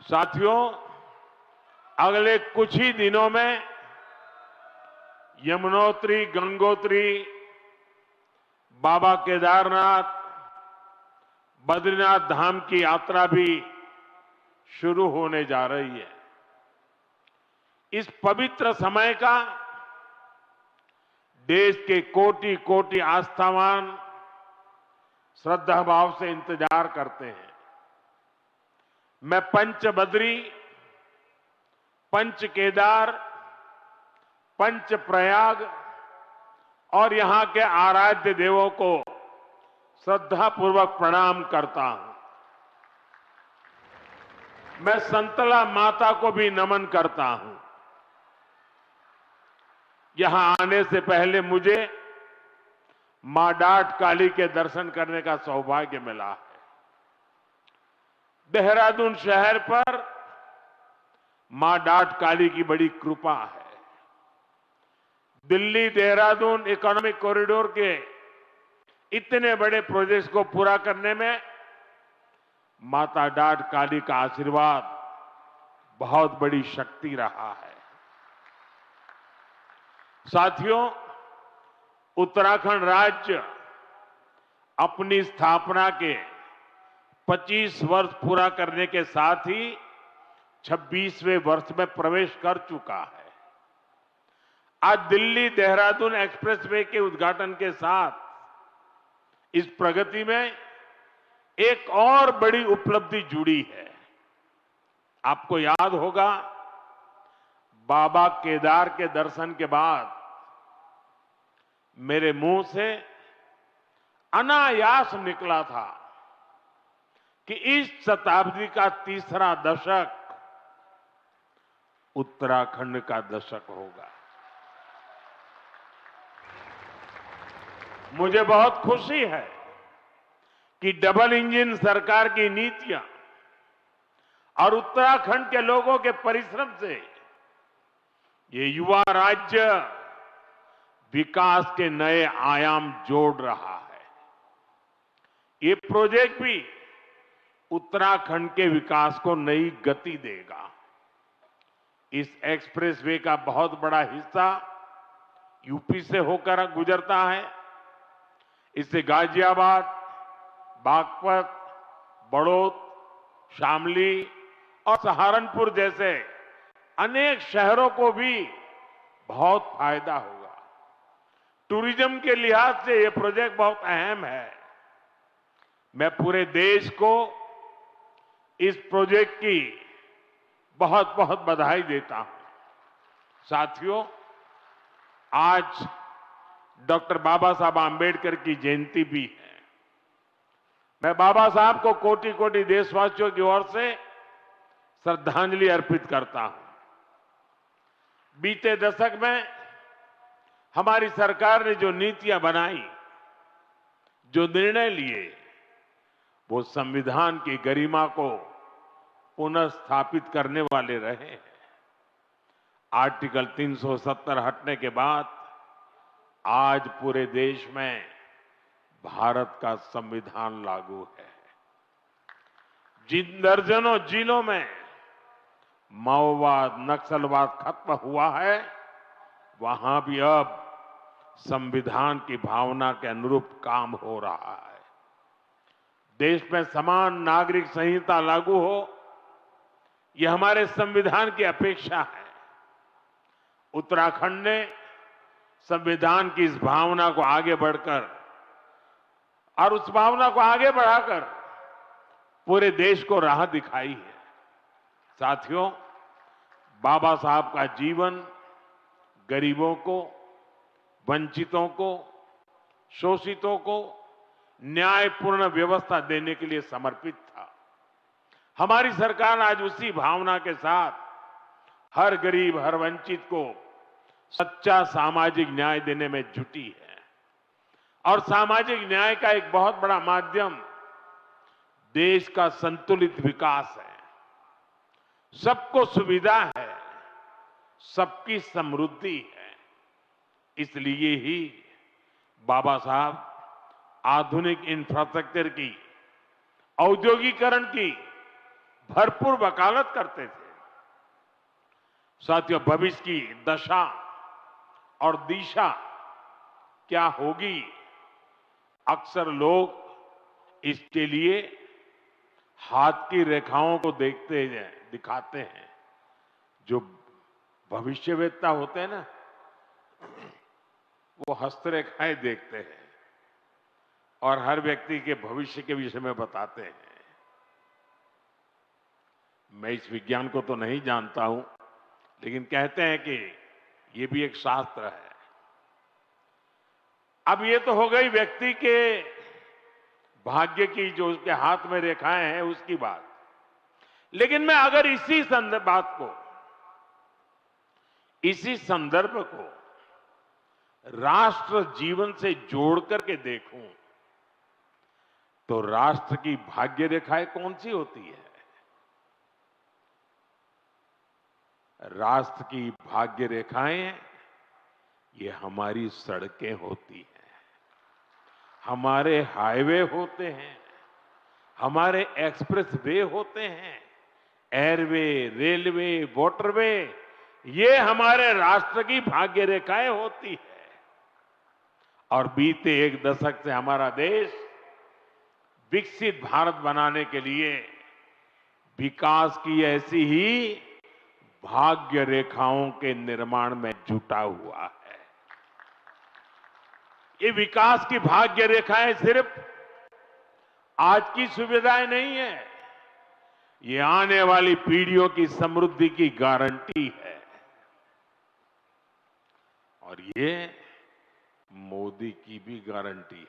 साथियों, अगले कुछ ही दिनों में यमुनोत्री, गंगोत्री, बाबा केदारनाथ, बद्रीनाथ धाम की यात्रा भी शुरू होने जा रही है। इस पवित्र समय का देश के कोटि कोटि आस्थावान श्रद्धा भाव से इंतजार करते हैं। मैं पंच बद्री, पंच केदार, पंच प्रयाग और यहां के आराध्य देवों को श्रद्धापूर्वक प्रणाम करता हूं। मैं संतला माता को भी नमन करता हूं। यहां आने से पहले मुझे मां डाट काली के दर्शन करने का सौभाग्य मिला है। देहरादून शहर पर मां डाट काली की बड़ी कृपा है। दिल्ली देहरादून इकोनॉमिक कॉरिडोर के इतने बड़े प्रोजेक्ट को पूरा करने में माता डाट काली का आशीर्वाद बहुत बड़ी शक्ति रहा है। साथियों, उत्तराखंड राज्य अपनी स्थापना के 25 वर्ष पूरा करने के साथ ही 26वें वर्ष में प्रवेश कर चुका है। आज दिल्ली देहरादून एक्सप्रेसवे के उद्घाटन के साथ इस प्रगति में एक और बड़ी उपलब्धि जुड़ी है। आपको याद होगा, बाबा केदार के दर्शन के बाद मेरे मुंह से अनायास निकला था कि इस शताब्दी का तीसरा दशक उत्तराखंड का दशक होगा। मुझे बहुत खुशी है कि डबल इंजन सरकार की नीतियां और उत्तराखंड के लोगों के परिश्रम से ये युवा राज्य विकास के नए आयाम जोड़ रहा है। ये प्रोजेक्ट भी उत्तराखंड के विकास को नई गति देगा। इस एक्सप्रेसवे का बहुत बड़ा हिस्सा यूपी से होकर गुजरता है। इससे गाजियाबाद, बागपत, बड़ौद, शामली और सहारनपुर जैसे अनेक शहरों को भी बहुत फायदा होगा। टूरिज्म के लिहाज से यह प्रोजेक्ट बहुत अहम है। मैं पूरे देश को इस प्रोजेक्ट की बहुत बहुत बधाई देता हूं। साथियों, आज डॉक्टर बाबा साहब आंबेडकर की जयंती भी है। मैं बाबा साहब को कोटि कोटि देशवासियों की ओर से श्रद्धांजलि अर्पित करता हूं। बीते दशक में हमारी सरकार ने जो नीतियां बनाई, जो निर्णय लिए, वो संविधान की गरिमा को पुनः स्थापित करने वाले रहे हैं। आर्टिकल 370 हटने के बाद आज पूरे देश में भारत का संविधान लागू है। जिन दर्जनों जिलों में माओवाद, नक्सलवाद खत्म हुआ है, वहां भी अब संविधान की भावना के अनुरूप काम हो रहा है। देश में समान नागरिक संहिता लागू हो, यह हमारे संविधान की अपेक्षा है। उत्तराखंड ने संविधान की इस भावना को आगे बढ़कर और उस भावना को आगे बढ़ाकर पूरे देश को राह दिखाई है। साथियों, बाबा साहब का जीवन गरीबों को, वंचितों को, शोषितों को न्यायपूर्ण व्यवस्था देने के लिए समर्पित था। हमारी सरकार आज उसी भावना के साथ हर गरीब, हर वंचित को सच्चा सामाजिक न्याय देने में जुटी है। और सामाजिक न्याय का एक बहुत बड़ा माध्यम देश का संतुलित विकास है। सबको सुविधा है, सबकी समृद्धि है। इसलिए ही बाबा साहब आधुनिक इंफ्रास्ट्रक्चर की, औद्योगिकरण की, भरपूर वकालत करते थे। साथियों, भविष्य की दशा और दिशा क्या होगी, अक्सर लोग इसके लिए हाथ की रेखाओं को देखते हैं, दिखाते हैं। जो भविष्यवेत्ता होते हैं ना, वो हस्तरेखाएं देखते हैं और हर व्यक्ति के भविष्य के विषय में बताते हैं। मैं इस विज्ञान को तो नहीं जानता हूं, लेकिन कहते हैं कि ये भी एक शास्त्र है। अब ये तो हो गई व्यक्ति के भाग्य की, जो उसके हाथ में रेखाएं हैं उसकी बात। लेकिन मैं अगर इसी संदर्भ को राष्ट्र जीवन से जोड़ करके देखूं, तो राष्ट्र की भाग्य रेखाएं कौन सी होती है? राष्ट्र की भाग्य रेखाएं ये हमारी सड़कें होती हैं, हमारे हाईवे होते हैं, हमारे एक्सप्रेस वे होते हैं, एयरवे, रेलवे, वाटरवे, ये हमारे राष्ट्र की भाग्य रेखाएं होती है। और बीते एक दशक से हमारा देश विकसित भारत बनाने के लिए विकास की ऐसी ही भाग्य रेखाओं के निर्माण में जुटा हुआ है। ये विकास की भाग्य रेखाएं सिर्फ आज की सुविधाएं नहीं है, ये आने वाली पीढ़ियों की समृद्धि की गारंटी है। और ये मोदी की भी गारंटी है।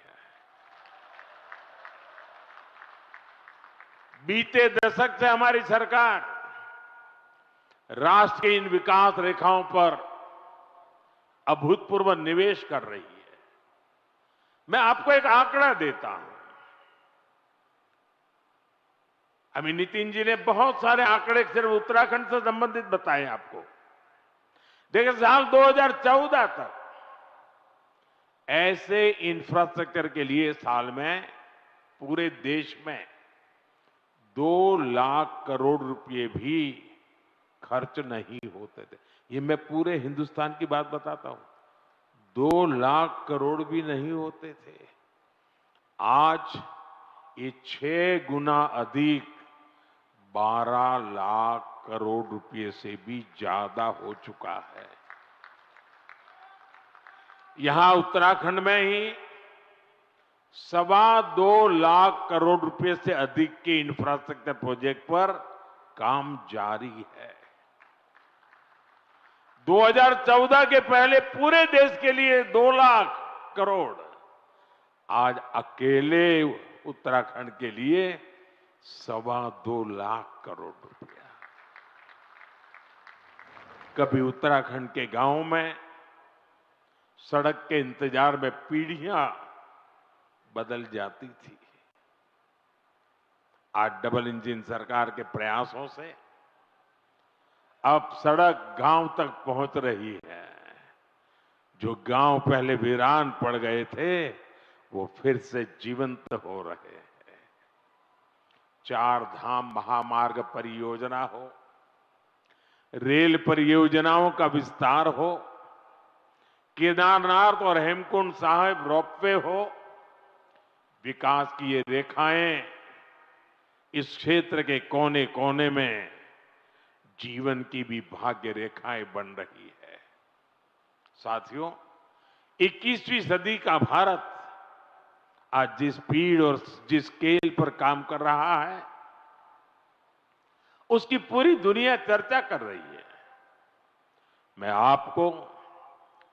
बीते दशक से हमारी सरकार राष्ट्र की इन विकास रेखाओं पर अभूतपूर्व निवेश कर रही है। मैं आपको एक आंकड़ा देता हूं। अभी नितिन जी ने बहुत सारे आंकड़े सिर्फ उत्तराखंड से संबंधित बताए आपको। देखिए, साल 2014 तक ऐसे इंफ्रास्ट्रक्चर के लिए साल में पूरे देश में 2 लाख करोड़ रुपए भी खर्च नहीं होते थे। ये मैं पूरे हिंदुस्तान की बात बताता हूं। 2 लाख करोड़ भी नहीं होते थे। आज ये 6 गुना अधिक 12 लाख करोड़ रुपए से भी ज्यादा हो चुका है। यहां उत्तराखंड में ही 2.25 लाख करोड़ रुपए से अधिक के इंफ्रास्ट्रक्चर प्रोजेक्ट पर काम जारी है। 2014 के पहले पूरे देश के लिए 2 लाख करोड़, आज अकेले उत्तराखंड के लिए 2.25 लाख करोड़ रुपया। कभी उत्तराखंड के गांव में सड़क के इंतजार में पीढ़ियां बदल जाती थी। आज डबल इंजन सरकार के प्रयासों से अब सड़क गांव तक पहुंच रही है। जो गांव पहले वीरान पड़ गए थे, वो फिर से जीवंत हो रहे हैं। 4 धाम महामार्ग परियोजना हो, रेल परियोजनाओं का विस्तार हो, केदारनाथ और हेमकुंड साहिब रोपवे हो, विकास की ये रेखाएं इस क्षेत्र के कोने कोने में जीवन की भी भाग्य रेखाएं बन रही है। साथियों, 21वीं सदी का भारत आज जिस स्पीड और जिस स्केल पर काम कर रहा है, उसकी पूरी दुनिया चर्चा कर रही है। मैं आपको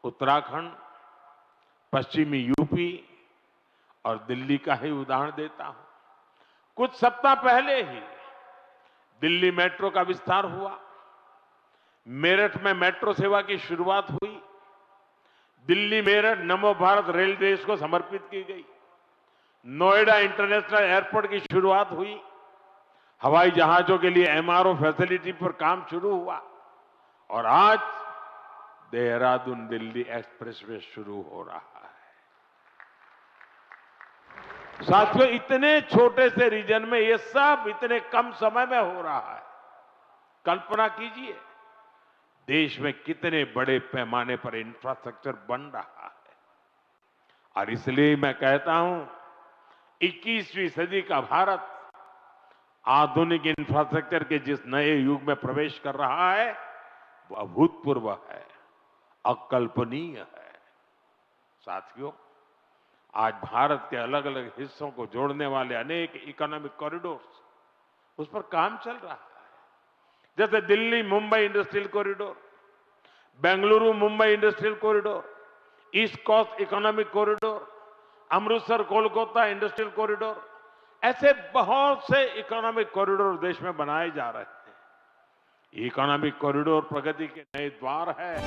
उत्तराखंड, पश्चिमी यूपी और दिल्ली का ही उदाहरण देता हूं। कुछ सप्ताह पहले ही दिल्ली मेट्रो का विस्तार हुआ, मेरठ में मेट्रो सेवा की शुरुआत हुई, दिल्ली मेरठ नमो भारत रेल देश को समर्पित की गई, नोएडा इंटरनेशनल एयरपोर्ट की शुरुआत हुई, हवाई जहाजों के लिए एमआरओ फैसिलिटी पर काम शुरू हुआ और आज देहरादून दिल्ली एक्सप्रेसवे शुरू हो रहा है। साथियों, इतने छोटे से रीजन में ये सब इतने कम समय में हो रहा है। कल्पना कीजिए, देश में कितने बड़े पैमाने पर इंफ्रास्ट्रक्चर बन रहा है। और इसलिए मैं कहता हूं, 21वीं सदी का भारत आधुनिक इंफ्रास्ट्रक्चर के जिस नए युग में प्रवेश कर रहा है, वो अभूतपूर्व है, अकल्पनीय है। साथियों, आज भारत के अलग अलग हिस्सों को जोड़ने वाले अनेक इकोनॉमिक कॉरिडोर्स, उस पर काम चल रहा है। जैसे Delhi Mumbai industrial corridor, Bengaluru Mumbai industrial corridor, east coast economic corridor, Amritsar Kolkata industrial corridor, ऐसे बहुत से इकोनॉमिक कॉरिडोर देश में बनाए जा रहे हैं। इकोनॉमिक कॉरिडोर प्रगति के नए द्वार है।